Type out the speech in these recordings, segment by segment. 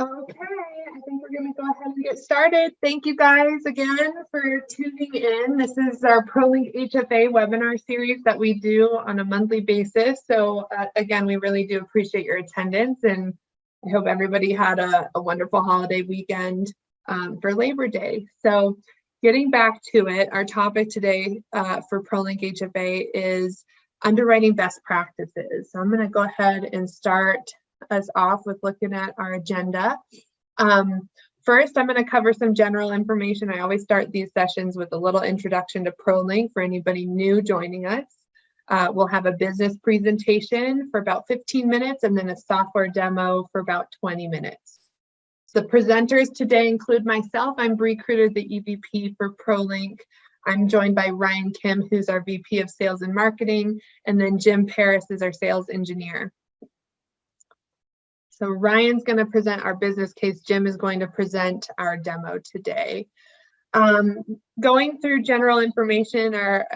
Okay, I think we're going to go ahead and get started. Thank you guys again for tuning in. This is our ProLinkHFA webinar series that we do on a monthly basis. So again, we really do appreciate your attendance, and I hope everybody had a wonderful holiday weekend for Labor Day. So getting back to it, our topic today for ProLinkHFA is underwriting best practices. So I'm going to go ahead and start us off with looking at our agenda. First, I'm going to cover some general information. I always start these sessions with a little introduction to ProLink for anybody new joining us. We'll have a business presentation for about 15 minutes and then a software demo for about 20 minutes. The presenters today include myself. I'm Bree Kruger, the EVP for ProLink. I'm joined by Ryan Kim, who's our VP of Sales and Marketing, and then Jim Paris is our sales engineer. So Ryan's going to present our business case. Jim is going to present our demo today. Going through general information or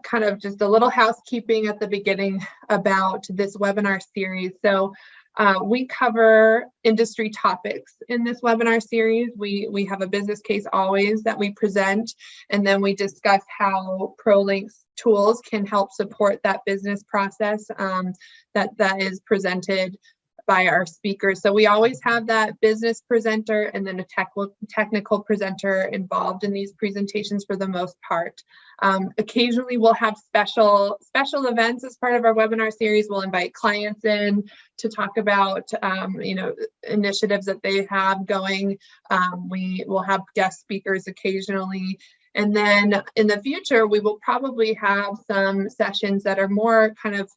kind of just a little housekeeping at the beginning about this webinar series. So we cover industry topics in this webinar series. We have a business case always that we present, and then we discuss how ProLink's tools can help support that business process that is presented by our speakers. So we always have that business presenter and then a technical presenter involved in these presentations for the most part. Occasionally we'll have special events as part of our webinar series. We'll invite clients in to talk about initiatives that they have going. We will have guest speakers occasionally. And then in the future, we will probably have some sessions that are more kind of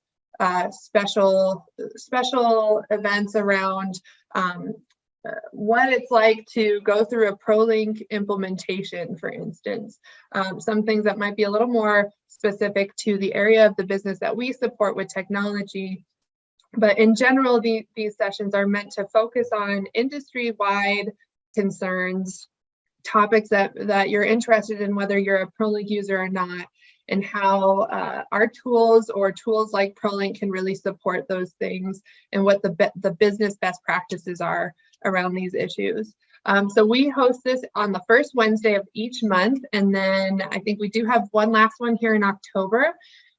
special events around what it's like to go through a ProLink implementation, for instance. Some things that might be a little more specific to the area of the business that we support with technology. But in general, these sessions are meant to focus on industry-wide concerns, topics that you're interested in, whether you're a ProLink user or not, and how our tools or tools like ProLink can really support those things and what the business best practices are around these issues. So we host this on the first Wednesday of each month, and then I think we do have one last one here in October,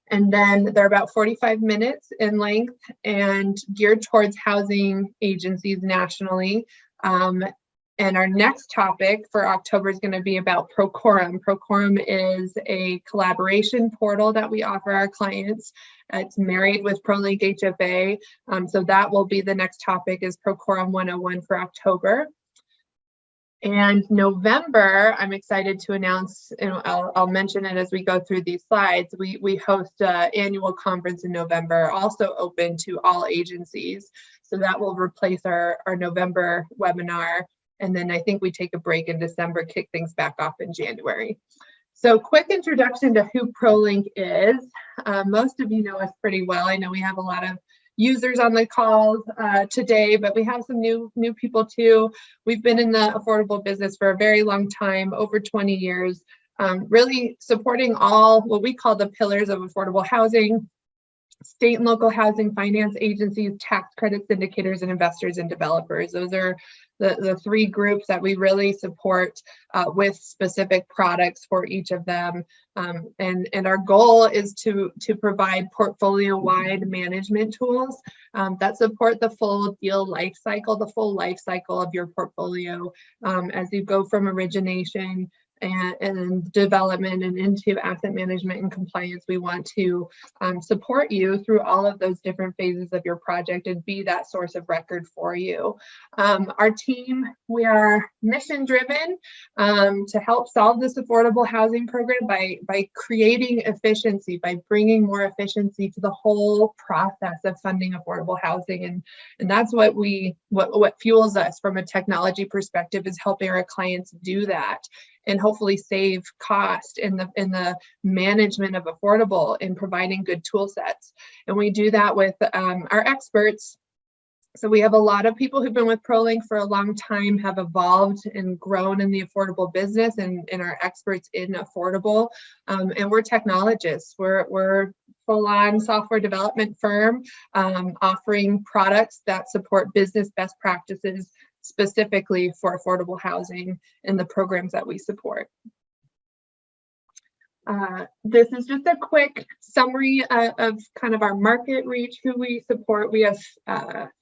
and then they're about 45 minutes in length and geared towards housing agencies nationally. And our next topic for October is going to be about Procorum. Procorum is a collaboration portal that we offer our clients. It's married with ProLinkHFA. So that will be the next topic, is Procorum 101 for October. And November, I'm excited to announce, and I'll mention it as we go through these slides, we host an annual conference in November, also open to all agencies. So that will replace our November webinar. And then I think we take a break in December, kick things back off in January. So quick introduction to who ProLink is. Most of you know us pretty well. I know we have a lot of users on the call today, but we have some new people too. We've been in the affordable business for a very long time, over 20 years, really supporting all what we call the pillars of affordable housing: state and local housing finance agencies, tax credit syndicators, and investors and developers. Those are the three groups that we really support with specific products for each of them. And our goal is to provide portfolio-wide management tools that support the full deal life cycle, the full life cycle of your portfolio as you go from origination and development and into asset management and compliance. We want to support you through all of those different phases of your project and be that source of record for you. Our team, we are mission driven to help solve this affordable housing program by creating efficiency, by bringing more efficiency to the whole process of funding affordable housing. And that's what fuels us from a technology perspective, is helping our clients do that and hopefully save cost in the management of affordable and providing good tool sets. And we do that with our experts. So we have a lot of people who've been with ProLink for a long time, have evolved and grown in the affordable business, and are experts in affordable. And we're technologists. We're full-on software development firm offering products that support business best practices specifically for affordable housing and the programs that we support. This is just a quick summary of kind of our market reach, who we support. We have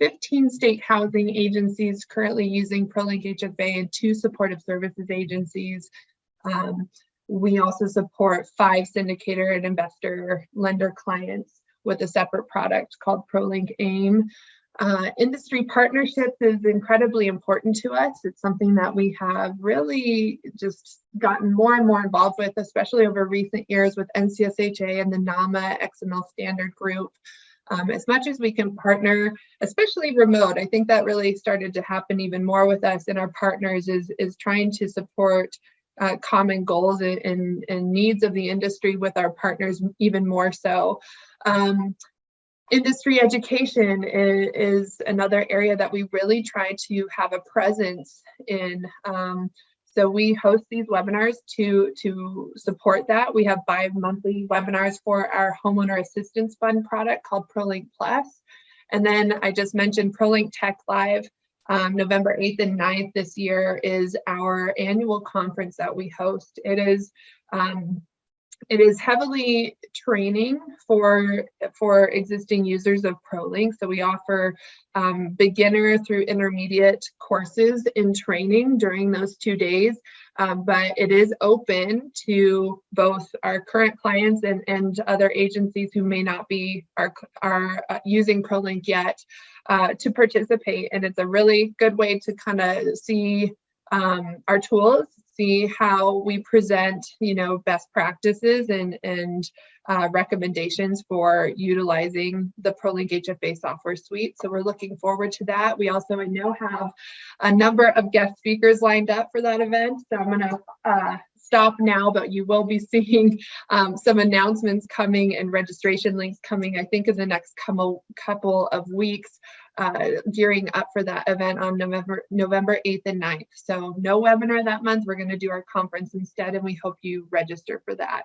15 state housing agencies currently using ProLinkHFA and 2 supportive services agencies. We also support 5 syndicator and investor lender clients with a separate product called ProLink AIM. Industry partnerships is incredibly important to us. It's something that we have really just gotten more and more involved with, especially over recent years with NCSHA and the NAMA XML standard group. As much as we can partner, especially remote, I think that really started to happen even more with us and our partners is trying to support common goals and needs of the industry with our partners even more so. Industry education is another area that we really try to have a presence in. So we host these webinars to support that. We have bi-monthly webinars for our homeowner assistance fund product called ProLink Plus. And then I just mentioned ProLink Tech Live. November 8th and 9th this year is our annual conference that we host. It is heavily training for existing users of ProLink. So we offer beginner through intermediate courses in training during those 2 days, but it is open to both our current clients and other agencies who may not be are using ProLink yet to participate. And it's a really good way to kind of see our tools, see how we present, best practices and recommendations for utilizing the ProLinkHFA software suite. So we're looking forward to that. We also, I know, have a number of guest speakers lined up for that event. So I'm going to stop now, but you will be seeing some announcements coming and registration links coming, I think, in the next couple of weeks, gearing up for that event on November 8th and 9th. So no webinar that month. We're going to do our conference instead, and we hope you register for that.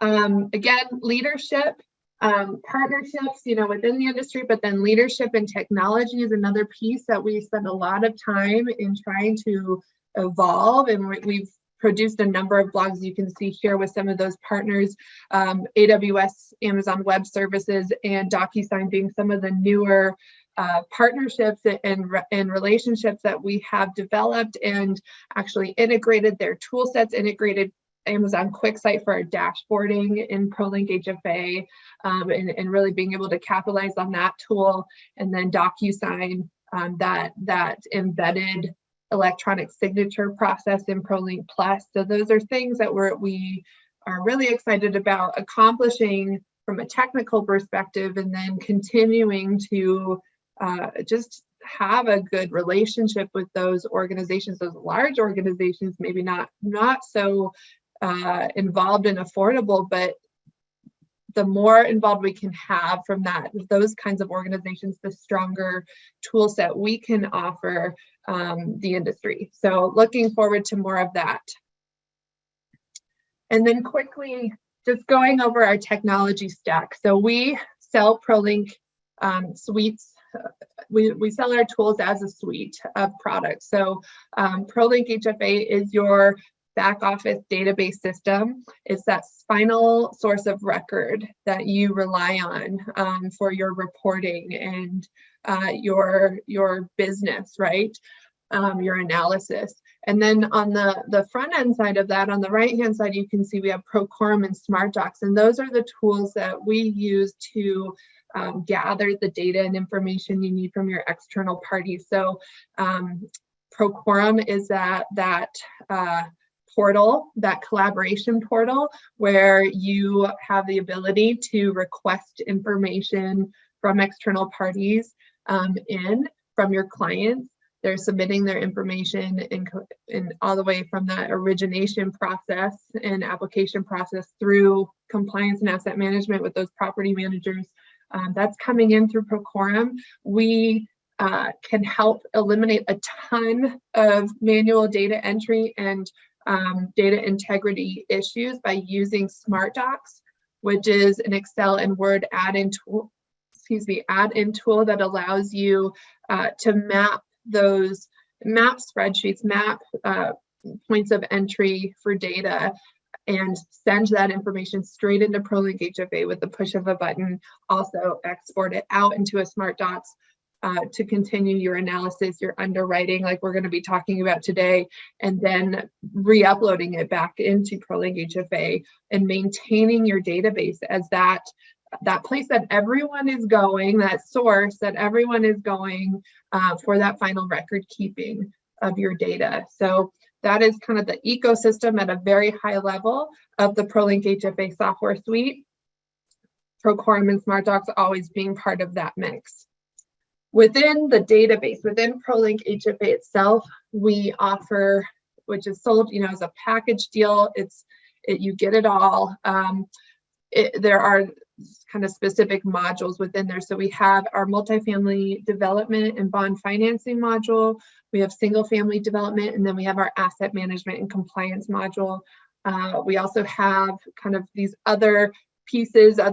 Again, leadership, partnerships, within the industry, but then leadership and technology is another piece that we spend a lot of time in trying to evolve, and we've produced a number of blogs you can see here with some of those partners, AWS, Amazon Web Services, and DocuSign being some of the newer partnerships and relationships that we have developed and actually integrated their tool sets, integrated Amazon QuickSight for our dashboarding in ProLinkHFA, and really being able to capitalize on that tool, and then DocuSign, that embedded electronic signature process in ProLink Plus. So those are things that we are really excited about accomplishing from a technical perspective, and then continuing to just have a good relationship with those organizations, those large organizations, maybe not so involved in affordable, but the more involved we can have from those kinds of organizations, the stronger tool set we can offer the industry. So looking forward to more of that. And then quickly, just going over our technology stack. So we sell ProLink suites. We sell our tools as a suite of products. So ProLinkHFA is your back office database system. It's that final source of record that you rely on for your reporting and your business, right? Your analysis. And then on the front end side of that, on the right hand side, you can see we have Procorum and SmartDocs, and those are the tools that we use to gather the data and information you need from your external parties. So Procorum is that portal, that collaboration portal, where you have the ability to request information from external parties from your clients. They're submitting their information in all the way from that origination process and application process through compliance and asset management with those property managers. That's coming in through Procorum. We can help eliminate a ton of manual data entry and data integrity issues by using SmartDocs, which is an Excel and Word add-in tool that allows you to map those map spreadsheets, map points of entry for data, and send that information straight into ProLinkHFA with the push of a button. Also export it out into a Smart Docs to continue your analysis, your underwriting, like we're going to be talking about today, and then re-uploading it back into ProLinkHFA and maintaining your database as that place that everyone is going, that source that everyone is going for that final record keeping of your data. So that is kind of the ecosystem at a very high level of the ProLinkHFA software suite. ProQuorum and Smart Docs always being part of that mix. Within the database, within ProLinkHFA itself, we offer, which is sold, as a package deal. You get it all. There are kind of specific modules within there. So we have our multifamily development and bond financing module. We have single family development, and then we have our asset management and compliance module. We also have kind of these other pieces, I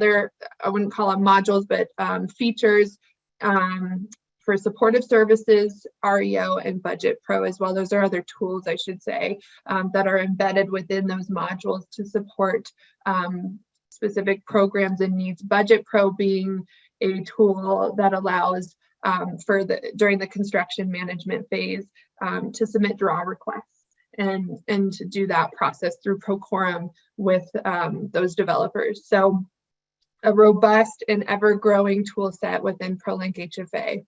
wouldn't call them modules, but features for supportive services, REO, and Budget Pro as well. Those are other tools, I should say, that are embedded within those modules to support specific programs and needs. Budget Pro being a tool that allows during the construction management phase to submit draw requests and to do that process through ProQuorum with those developers. So a robust and ever-growing tool set within ProLinkHFA.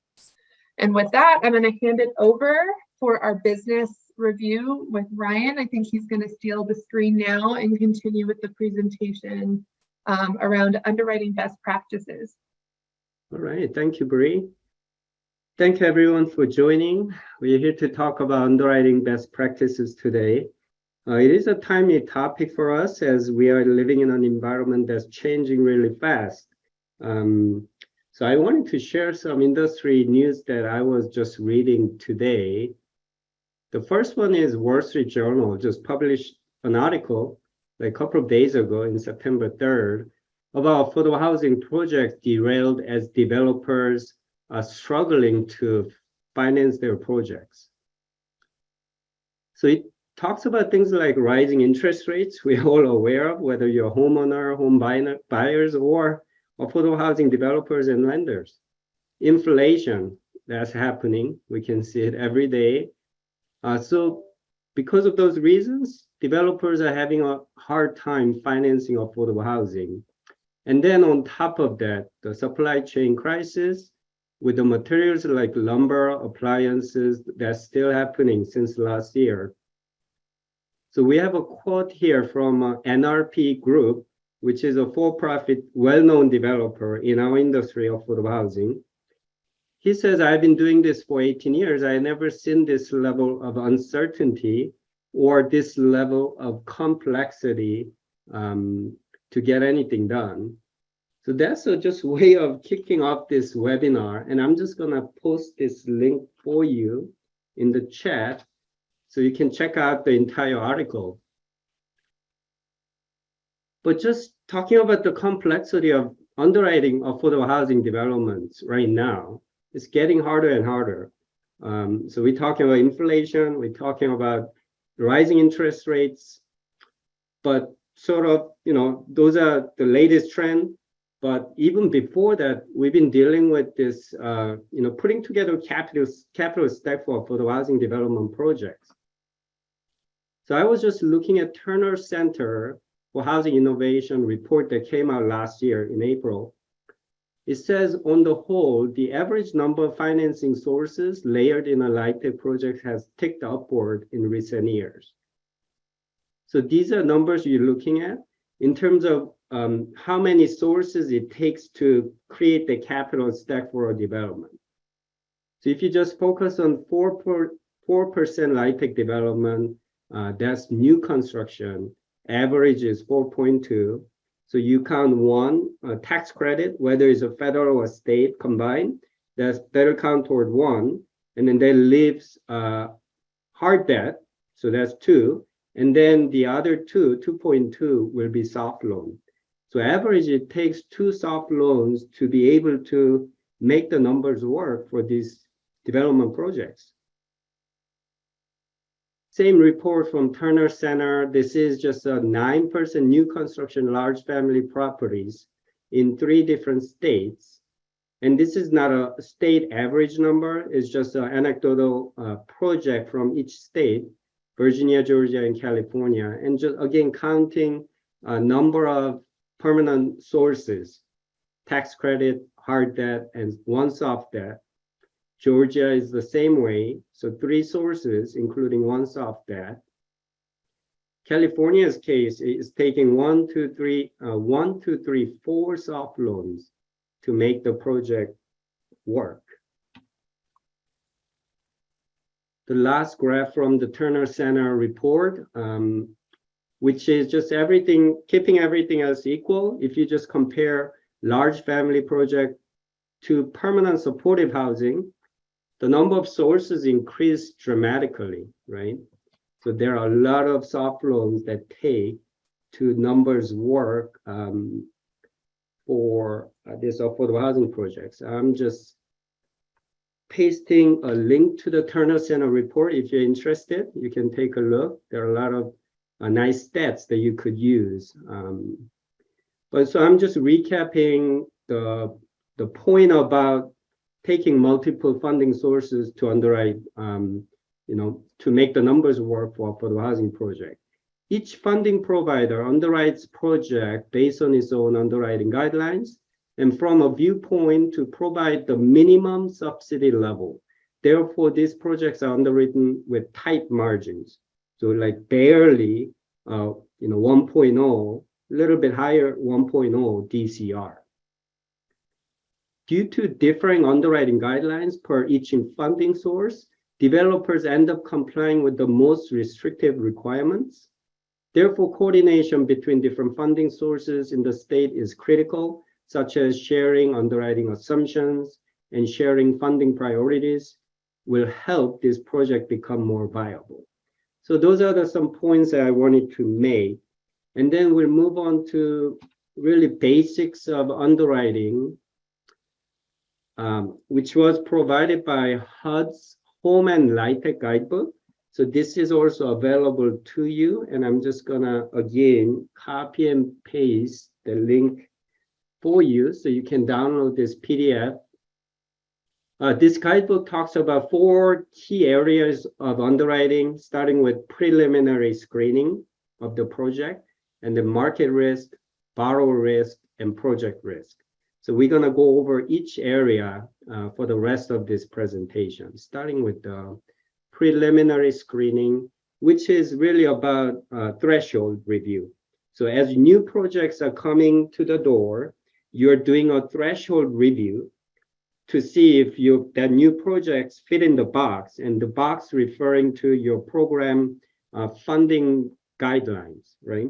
And with that, I'm going to hand it over for our business review with Ryan. I think he's going to steal the screen now and continue with the presentation around underwriting best practices. All right, thank you, Bree. Thank you everyone for joining. We're here to talk about underwriting best practices today. It is a timely topic for us as we are living in an environment that's changing really fast. So I wanted to share some industry news that I was just reading today. The first one is Wall Street Journal just published an article a couple of days ago in September 3rd about affordable housing projects derailed as developers are struggling to finance their projects. So it talks about things like rising interest rates, we're all aware of, whether you're a homeowner, home buyers, or affordable housing developers and lenders. Inflation, that's happening. We can see it every day. So because of those reasons, developers are having a hard time financing affordable housing. And then on top of that, the supply chain crisis with the materials like lumber, appliances, that's still happening since last year. So we have a quote here from NRP Group, which is a for-profit, well-known developer in our industry of affordable housing. He says, I've been doing this for 18 years. I've never seen this level of uncertainty or this level of complexity to get anything done. So that's just a way of kicking off this webinar. And I'm just gonna post this link for you in the chat so you can check out the entire article. But just talking about the complexity of underwriting affordable housing developments right now, it's getting harder and harder. So we're talking about inflation, we're talking about rising interest rates, but sort of, those are the latest trend. But even before that, we've been dealing with this, putting together capital stack for affordable housing development projects. So I was just looking at Turner Center for Housing Innovation report that came out last year in April. It says, on the whole, the average number of financing sources layered in a LIHTC project has ticked upward in recent years. So these are numbers you're looking at in terms of how many sources it takes to create the capital stack for a development. So if you just focus on 4% LIHTC development, that's new construction, average is 4.2. So you count one tax credit, whether it's a federal or state combined, that'll count toward one. And then there leaves hard debt, so that's 2. And then the other 2.2 will be soft loan. So average, it takes 2 soft loans to be able to make the numbers work for these development projects. Same report from Turner Center. This is just a 9% new construction large family properties in 3 different states. And this is not a state average number. It's just an anecdotal project from each state, Virginia, Georgia, and California. And just again, counting a number of permanent sources, tax credit, hard debt, and 1 soft debt. Georgia is the same way. So 3 sources, including 1 soft debt. California's case is taking 1, 2, 3, 4 soft loans to make the project work. The last graph from the Turner Center report, which is just everything, keeping everything else equal. If you just compare large family project to permanent supportive housing, the number of sources increased dramatically, right? So there are a lot of soft loans that take to numbers work for this affordable housing projects. I'm just pasting a link to the Turner Center report. If you're interested, you can take a look. There are a lot of nice stats that you could use. But so I'm just recapping the point about taking multiple funding sources to underwrite, to make the numbers work for the housing project. Each funding provider underwrites project based on its own underwriting guidelines and from a viewpoint to provide the minimum subsidy level. Therefore, these projects are underwritten with tight margins. So like barely, 1.0, a little bit higher 1.0 DCR. Due to differing underwriting guidelines per each funding source, developers end up complying with the most restrictive requirements. Therefore, coordination between different funding sources in the state is critical, such as sharing underwriting assumptions and sharing funding priorities will help this project become more viable. So those are some points that I wanted to make. And then we'll move on to really basics of underwriting, which was provided by HUD's Home and LIHTC guidebook. So this is also available to you. And I'm just gonna, again, copy and paste the link for you so you can download this PDF. This guidebook talks about 4 key areas of underwriting, starting with preliminary screening of the project, and the market risk, borrower risk, and project risk. So we're gonna go over each area for the rest of this presentation, starting with the preliminary screening, which is really about threshold review. So as new projects are coming to the door, you're doing a threshold review to see if that new projects fit in the box, and the box referring to your program funding guidelines, right?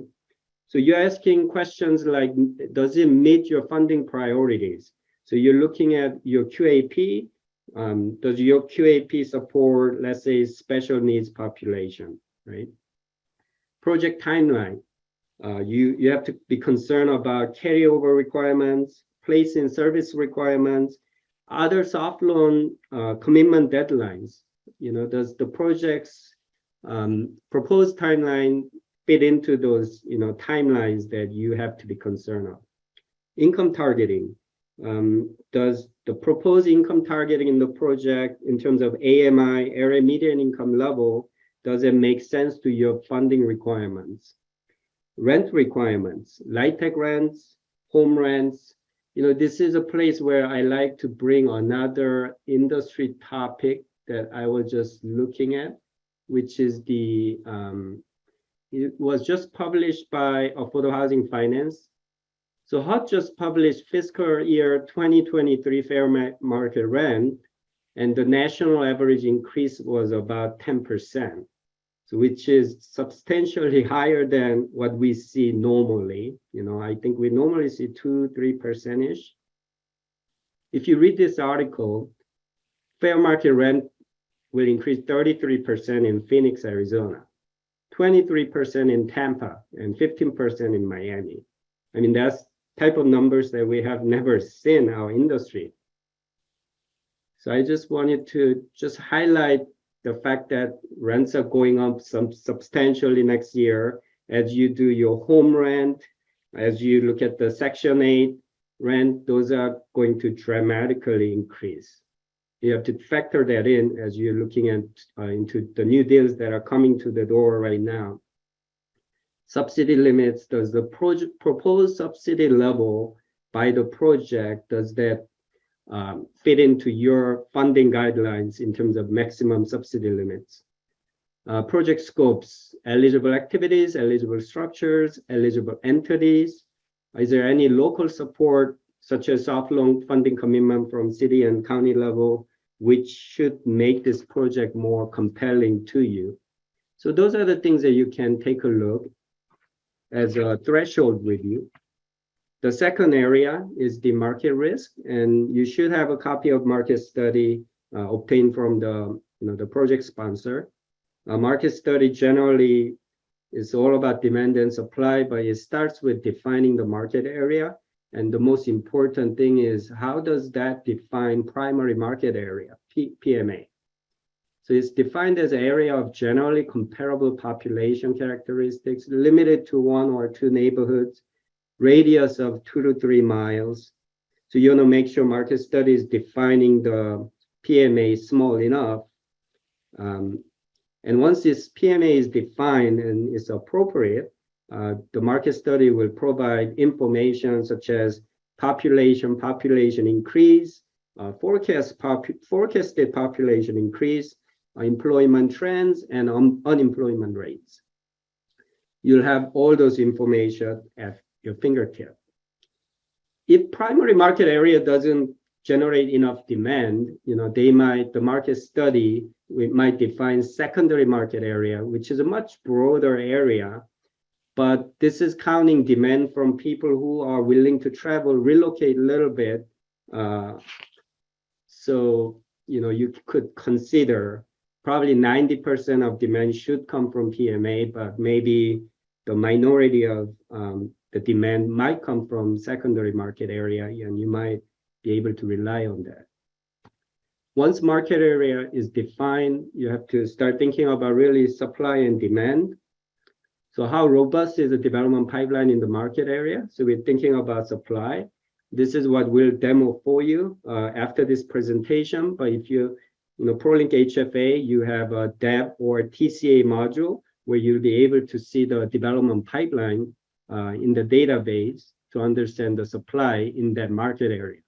So you're asking questions like, does it meet your funding priorities? So you're looking at your QAP. Does your QAP support, let's say, special needs population, right? Project timeline. You have to be concerned about carryover requirements, place in service requirements, other soft loan commitment deadlines. Does the project's proposed timeline fit into those timelines that you have to be concerned of? Income targeting. Does the proposed income targeting in the project in terms of AMI, area median income level, does it make sense to your funding requirements? Rent requirements, LIHTC rents, home rents. This is a place where I like to bring another industry topic that I was just looking at, which is it was just published by Affordable Housing Finance. So HUD just published fiscal year 2023 fair market rent, and the national average increase was about 10%, so which is substantially higher than what we see normally. I think we normally see 2-3%-ish. If you read this article, fair market rent will increase 33% in Phoenix, Arizona, 23% in Tampa, and 15% in Miami. I mean, that's type of numbers that we have never seen in our industry. So I just wanted to just highlight the fact that rents are going up substantially next year as you do your home rent, as you look at the Section 8 rent, those are going to dramatically increase. You have to factor that in as you're looking at into the new deals that are coming to the door right now. Subsidy limits, does the proposed subsidy level by the project, does that fit into your funding guidelines in terms of maximum subsidy limits? Project scopes, eligible activities, eligible structures, eligible entities. Is there any local support, such as soft loan funding commitment from city and county level, which should make this project more compelling to you? So those are the things that you can take a look as a threshold review. The second area is the market risk, and you should have a copy of market study obtained from the project sponsor. A market study generally is all about demand and supply, but it starts with defining the market area. And the most important thing is, how does that define primary market area, PMA? So it's defined as an area of generally comparable population characteristics, limited to 1 or 2 neighborhoods, radius of 2 to 3 miles. So you want to make sure market study is defining the PMA small enough. And once this PMA is defined and is appropriate, the market study will provide information such as population increase, forecasted population increase, employment trends, and unemployment rates. You'll have all those information at your fingertip. If primary market area doesn't generate enough demand, the market study might define secondary market area, which is a much broader area. But this is counting demand from people who are willing to travel, relocate a little bit. So, you could consider probably 90% of demand should come from PMA, but maybe the minority of the demand might come from secondary market area, and you might be able to rely on that. Once market area is defined, you have to start thinking about really supply and demand. So how robust is the development pipeline in the market area? So we're thinking about supply. This is what we'll demo for you after this presentation. But if ProLinkHFA, you have a DAP or TCA module where you'll be able to see the development pipeline in the database to understand the supply in that market area.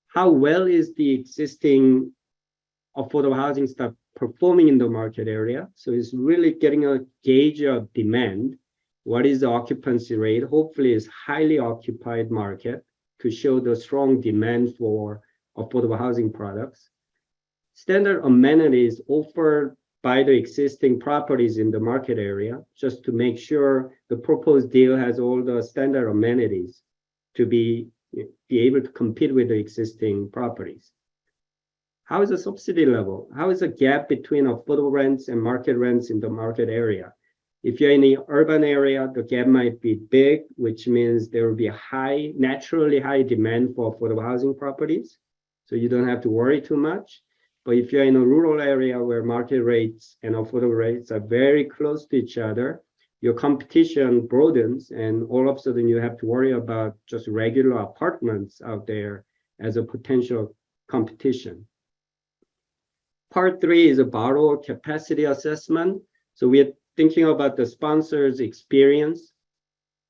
How well is the existing affordable housing stock performing in the market area? So it's really getting a gauge of demand. What is the occupancy rate? Hopefully it's highly occupied market to show the strong demand for affordable housing products. Standard amenities offered by the existing properties in the market area, just to make sure the proposed deal has all the standard amenities to be able to compete with the existing properties. How is the subsidy level? How is the gap between affordable rents and market rents in the market area? If you're in the urban area, the gap might be big, which means there will be a naturally high demand for affordable housing properties. So you don't have to worry too much. But if you're in a rural area where market rates and affordable rates are very close to each other, your competition broadens, and all of a sudden you have to worry about just regular apartments out there as a potential competition. Part 3 is a borrower capacity assessment. So we're thinking about the sponsor's experience.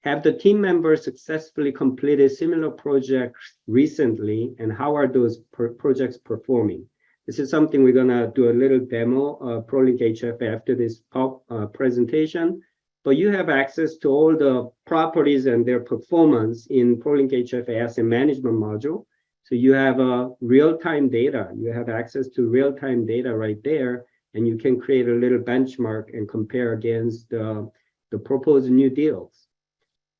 Have the team members successfully completed similar projects recently, and how are those projects performing? This is something we're going to do a little demo of ProLinkHFA after this presentation. But you have access to all the properties and their performance in ProLinkHFA asset management module. So you have real-time data. You have access to real-time data right there, and you can create a little benchmark and compare against the proposed new deals.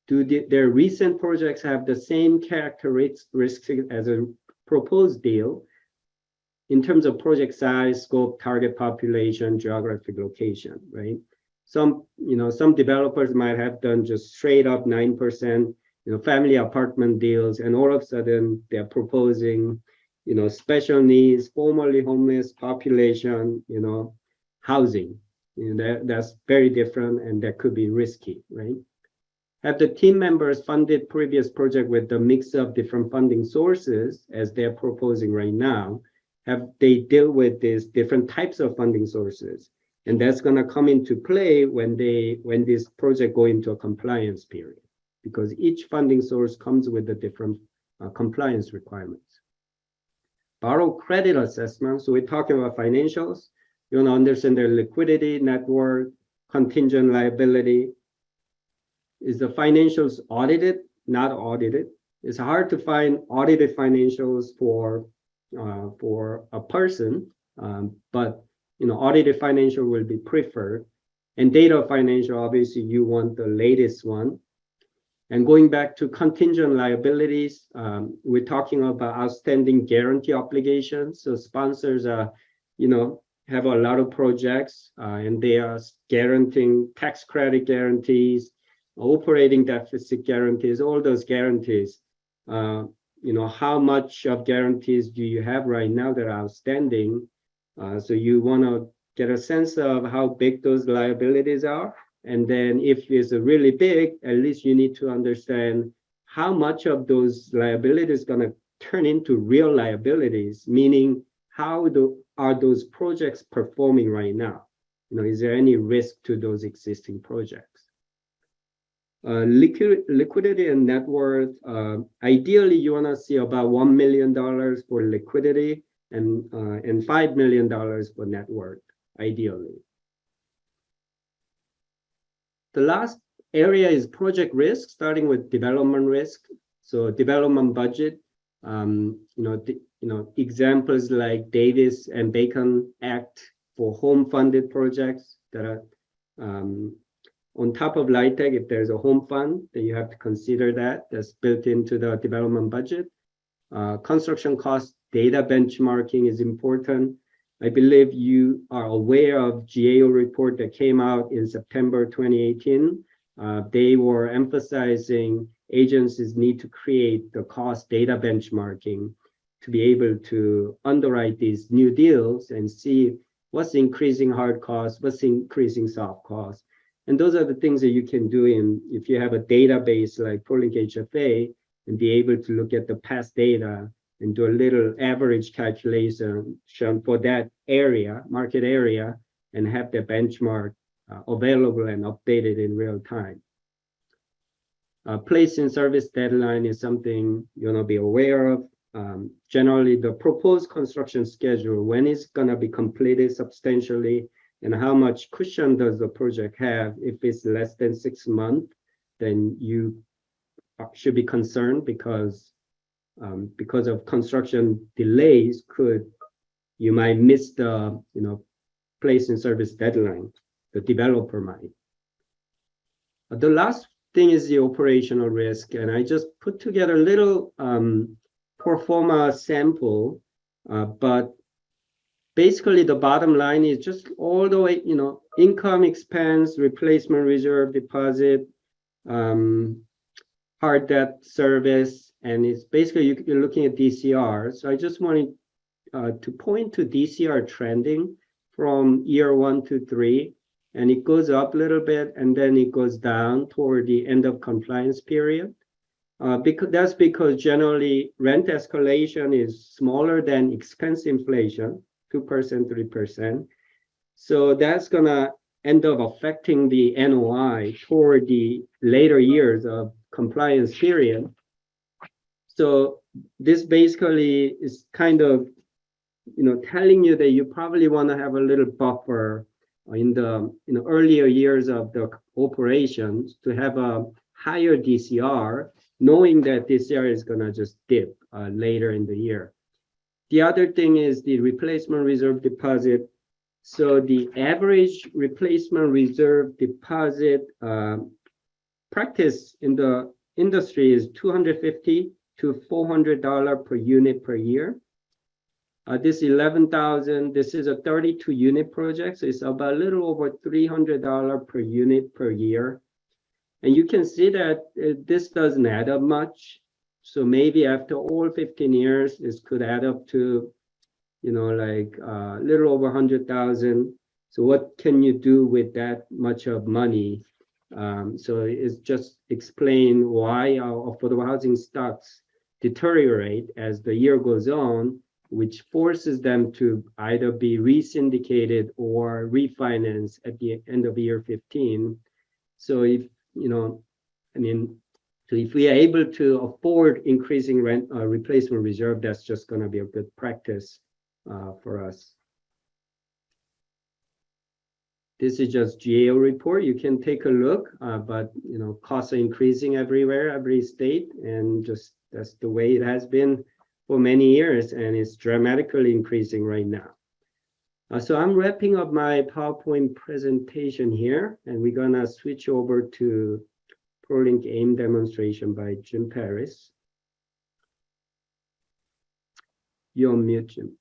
Do their recent projects have the same characteristics as a proposed deal in terms of project size, scope, target population, geographic location, right? Some developers might have done just straight up 9%, family apartment deals, and all of a sudden they're proposing, special needs, formerly homeless population, housing. That's very different, and that could be risky, right? Have the team members funded previous project with the mix of different funding sources as they're proposing right now? Have they dealt with these different types of funding sources? And that's going to come into play when this project go into a compliance period, because each funding source comes with the different compliance requirements. Borrow credit assessment. So we're talking about financials. You want to understand their liquidity, net worth, contingent liability. Is the financials audited, not audited? It's hard to find audited financials for a person, but audited financial will be preferred. And data financial, obviously, you want the latest one. And going back to contingent liabilities, we're talking about outstanding guarantee obligations. So sponsors are, have a lot of projects, and they are guaranteeing tax credit guarantees, operating deficit guarantees, all those guarantees. How much of guarantees do you have right now that are outstanding? So you want to get a sense of how big those liabilities are. And then if it's really big, at least you need to understand how much of those liabilities going to turn into real liabilities, meaning how are those projects performing right now? Is there any risk to those existing projects? Liquidity and net worth. Ideally, you want to see about $1 million for liquidity and $5 million for net worth, ideally. The last area is project risk, starting with development risk. So development budget, examples like Davis and Bacon Act for home-funded projects that are on top of LIHTC. If there's a home fund, then you have to consider that. That's built into the development budget. Construction cost data benchmarking is important. I believe you are aware of GAO report that came out in September 2018. They were emphasizing agencies need to create the cost data benchmarking to be able to underwrite these new deals and see what's increasing hard costs, what's increasing soft costs. And those are the things that you can do if you have a database like ProLinkHFA and be able to look at the past data and do a little average calculation for that area, market area, and have the benchmark available and updated in real time. Place in service deadline is something you want to be aware of. Generally, the proposed construction schedule, when it's going to be completed substantially, and how much cushion does the project have. If it's less than 6 months, then you should be concerned because of construction delays, you might miss the place in service deadline. The developer might. The last thing is the operational risk, and I just put together a little pro forma sample, but basically the bottom line is just all the way, income, expense, replacement reserve, deposit, hard debt service, and it's basically you're looking at DCR. So I just wanted to point to DCR trending from year 1 to 3, and it goes up a little bit, and then it goes down toward the end of compliance period. That's because generally rent escalation is smaller than expense inflation, 2%, 3%. So that's gonna end up affecting the NOI toward the later years of compliance period. So this basically is kind of, telling you that you probably want to have a little buffer in the earlier years of the operations to have a higher DCR, knowing that DCR is going to just dip later in the year. The other thing is the replacement reserve deposit. So the average replacement reserve deposit practice in the industry is $250 to $400 per unit per year. This 11,000, this is a 32 unit project, so it's about a little over $300 per unit per year. And you can see that this doesn't add up much. So maybe after all 15 years, this could add up to, like a little over 100,000. So what can you do with that much of money? So it's just explain why our affordable housing stocks deteriorate as the year goes on, which forces them to either be re-syndicated or refinanced at the end of year 15. So if, so if we are able to afford increasing rent replacement reserve, that's just going to be a good practice for us. This is just GAO report. You can take a look, but costs are increasing everywhere, every state, and just that's the way it has been for many years, and it's dramatically increasing right now. So I'm wrapping up my PowerPoint presentation here, and we're gonna switch over to ProLink AIM demonstration by Jim Paris. You're on mute, Jim.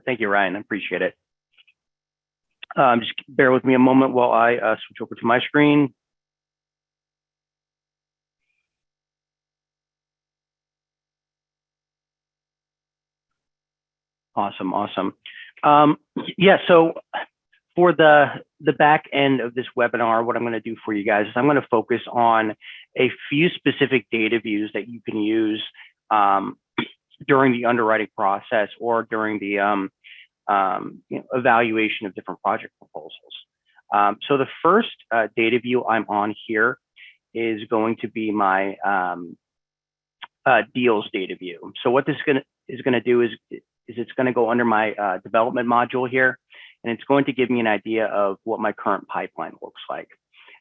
Thank you, Ryan. I appreciate it. Just bear with me a moment while I switch over to my screen. Awesome. Yeah, so for the back end of this webinar, what I'm going to do for you guys is I'm going to focus on a few specific data views that you can use during the underwriting process or during the evaluation of different project proposals. So the first data view I'm on here is going to be my deals data view. So what this is going to do is it's going to go under my development module here, and it's going to give me an idea of what my current pipeline looks like.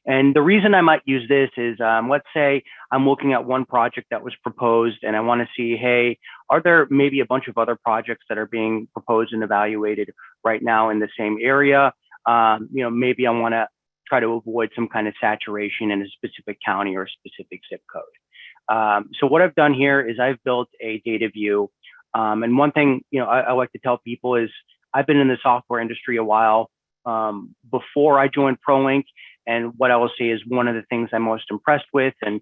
And the reason I might use this is, let's say I'm looking at one project that was proposed and I want to see, hey, are there maybe a bunch of other projects that are being proposed and evaluated right now in the same area? Maybe I want to try to avoid some kind of saturation in a specific county or a specific zip code. So what I've done here is I've built a data view. And one thing, I like to tell people is I've been in the software industry a while before I joined ProLink. And what I will say is one of the things I'm most impressed with and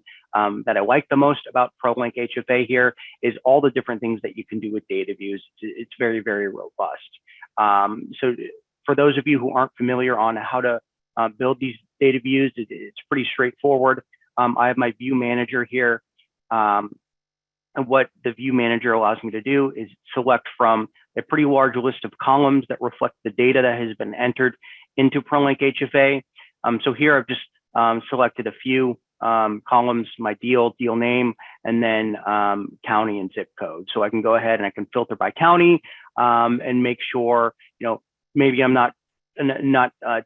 that I like the most about ProLinkHFA here is all the different things that you can do with data views. It's very, very robust. So for those of you who aren't familiar on how to build these data views, it's pretty straightforward. I have my view manager here. And what the view manager allows me to do is select from a pretty large list of columns that reflect the data that has been entered into ProLinkHFA. So here I've just selected a few columns, my deal name, and then county and zip code. So I can go ahead and I can filter by county and make sure, maybe I'm not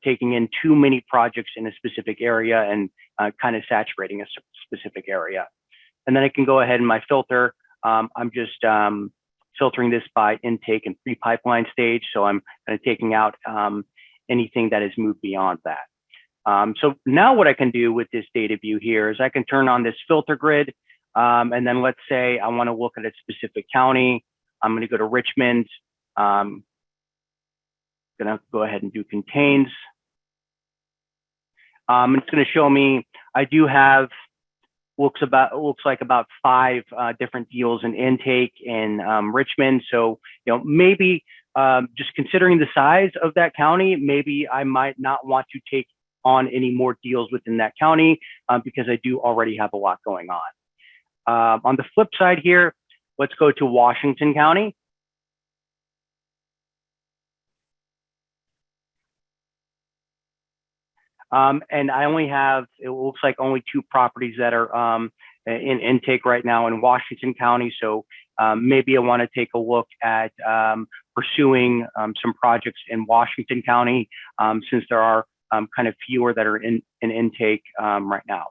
taking in too many projects in a specific area and kind of saturating a specific area. And then I can go ahead and my filter, I'm just filtering this by intake and pre-pipeline stage. So I'm kind of taking out anything that has moved beyond that. So now what I can do with this data view here is I can turn on this filter grid. And then let's say I want to look at a specific county. I'm going to go to Richmond. I'm going to go ahead and do contains. It's going to show me I do have looks like about 5 different deals in intake in Richmond. So maybe just considering the size of that county, maybe I might not want to take on any more deals within that county because I do already have a lot going on. On the flip side here, let's go to Washington County. And I only have, it looks like only 2 properties that are in intake right now in Washington County. So maybe I want to take a look at pursuing some projects in Washington County since there are kind of fewer that are in intake right now.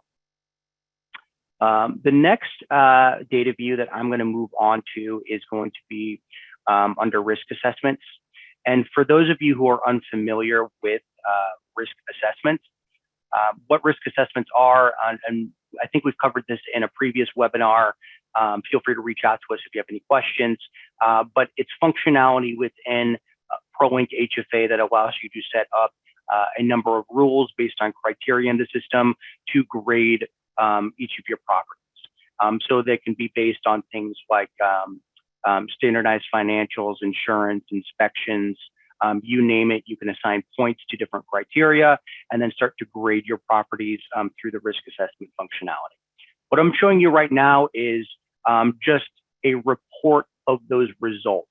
The next data view that I'm going to move on to is going to be under risk assessments. And for those of you who are unfamiliar with risk assessments, what risk assessments are, and I think we've covered this in a previous webinar. Feel free to reach out to us if you have any questions, but it's functionality within ProLinkHFA that allows you to set up a number of rules based on criteria in the system to grade each of your properties. So they can be based on things like standardized financials, insurance, inspections, you name it. You can assign points to different criteria and then start to grade your properties through the risk assessment functionality. What I'm showing you right now is just a report of those results.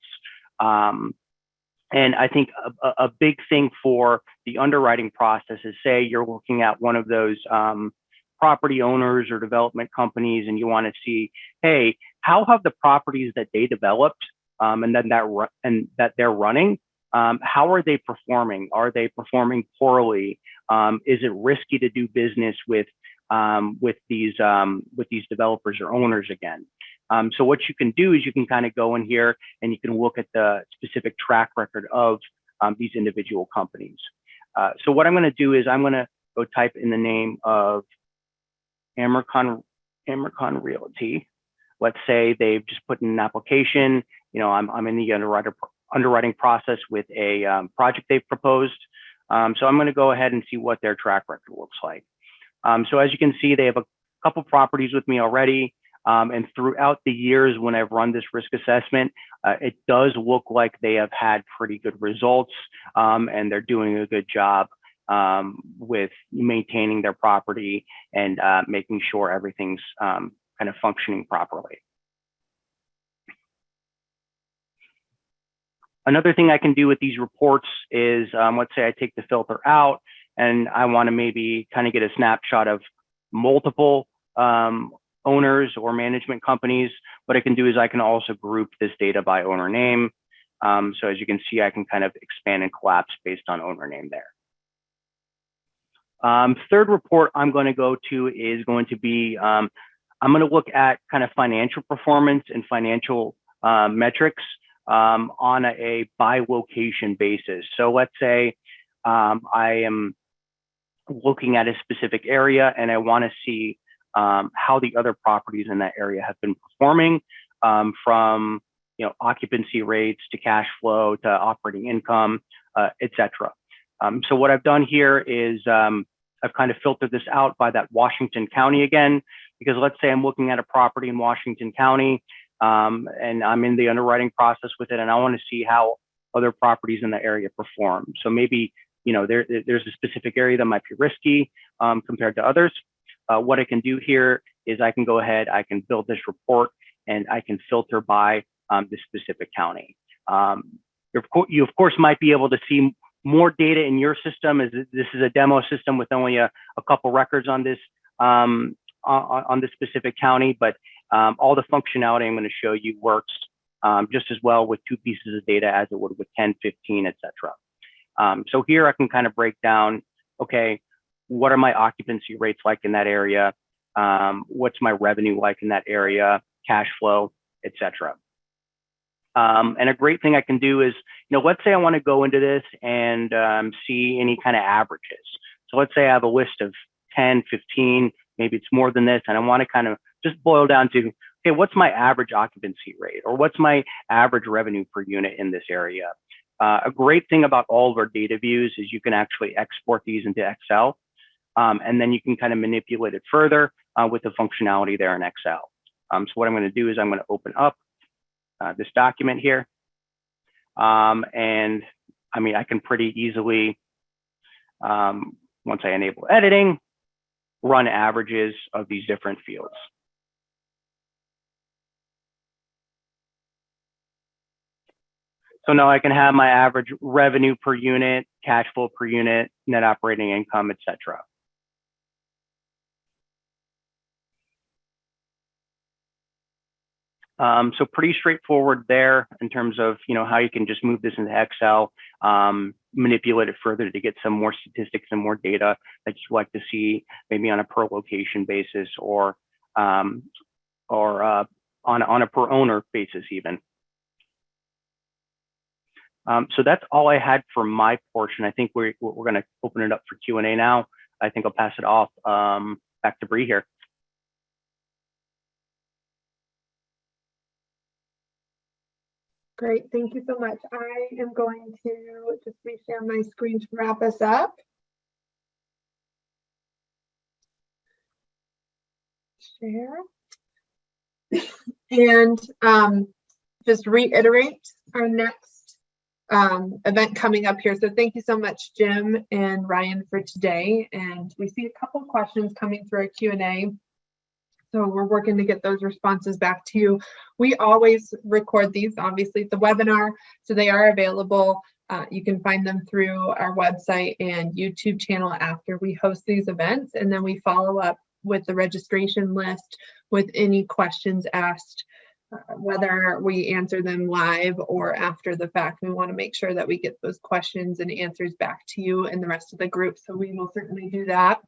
And I think a big thing for the underwriting process is, say you're looking at one of those property owners or development companies and you want to see, hey, how have the properties that they developed and that they're running, how are they performing? Are they performing poorly? Is it risky to do business with these developers or owners again? So what you can do is you can kind of go in here and you can look at the specific track record of these individual companies. So what I'm going to do is I'm going to go type in the name of Amercon Realty. Let's say they've just put in an application. You know, I'm in the underwriting process with a project they've proposed. So I'm going to go ahead and see what their track record looks like. So as you can see, they have a couple properties with me already. And throughout the years when I've run this risk assessment, it does look like they have had pretty good results and they're doing a good job with maintaining their property and making sure everything's kind of functioning properly. Another thing I can do with these reports is, let's say I take the filter out and I want to maybe kind of get a snapshot of multiple owners or management companies. What I can do is I can also group this data by owner name. So as you can see, I can kind of expand and collapse based on owner name there. Third report I'm going to go to is going to be, I'm going to look at kind of financial performance and financial metrics on a by location basis. So let's say I am looking at a specific area and I want to see how the other properties in that area have been performing, from occupancy rates to cash flow to operating income, etc. So what I've done here is I've kind of filtered this out by that Washington County again, because let's say I'm looking at a property in Washington County and I'm in the underwriting process with it and I want to see how other properties in the area perform. So maybe there's a specific area that might be risky compared to others. What I can do here is I can go ahead, I can build this report and I can filter by this specific county. You of course might be able to see more data in your system, as this is a demo system with only a couple records on this on this specific county, but all the functionality I'm going to show you works just as well with 2 pieces of data as it would with 10, 15, etc. So here I can kind of break down, okay, what are my occupancy rates like in that area? What's my revenue like in that area? Cash flow, etc. And a great thing I can do is, let's say I want to go into this and see any kind of averages. So let's say I have a list of 10, 15, maybe it's more than this, and I want to kind of just boil down to, okay, what's my average occupancy rate, or what's my average revenue per unit in this area? A great thing about all of our data views is you can actually export these into Excel, and then you can kind of manipulate it further with the functionality there in Excel. So what I'm going to do is I'm going to open up this document here. And I mean, I can pretty easily, once I enable editing, run averages of these different fields. So now I can have my average revenue per unit, cash flow per unit, net operating income, etc. So pretty straightforward there in terms of how you can just move this into Excel, manipulate it further to get some more statistics and more data that you'd like to see, maybe on a per location basis or on a per owner basis even. So that's all I had for my portion. I think we're going to open it up for Q&A now. I think I'll pass it off back to Bree here. Great, thank you so much. I am going to just reshare my screen to wrap us up. Share. And just reiterate our next event coming up here. So thank you so much, Jim and Ryan, for today. And we see a couple of questions coming through our Q&A. So we're working to get those responses back to you. We always record these, obviously, the webinar, so they are available. You can find them through our website and YouTube channel after we host these events. And then we follow up with the registration list with any questions asked, whether we answer them live or after the fact. We want to make sure that we get those questions and answers back to you and the rest of the group. So we will certainly do that.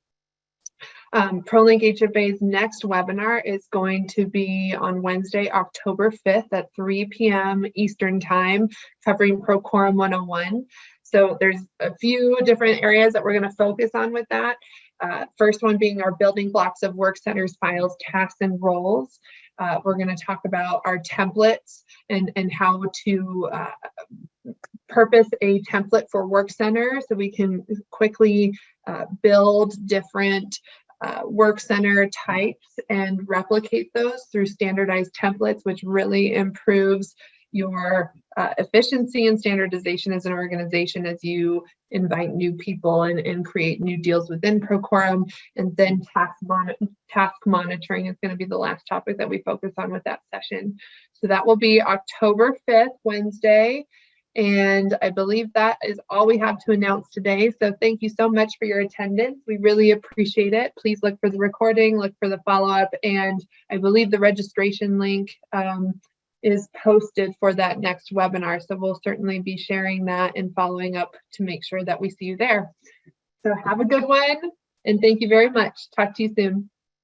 ProLinkHFA's next webinar is going to be on Wednesday, October 5th at 3 p.m. Eastern Time, covering ProQuorum 101. So there's a few different areas that we're going to focus on with that. First one being our building blocks of work centers, files, tasks, and roles. We're going to talk about our templates and how to purpose a template for work center so we can quickly build different work center types and replicate those through standardized templates, which really improves your efficiency and standardization as an organization as you invite new people and create new deals within ProQuorum. And then task monitoring is going to be the last topic that we focus on with that session. So that will be October 5th, Wednesday. And I believe that is all we have to announce today. So thank you so much for your attendance. We really appreciate it. Please look for the recording, look for the follow-up, and I believe the registration link is posted for that next webinar. So we'll certainly be sharing that and following up to make sure that we see you there. So have a good one, and thank you very much. Talk to you soon.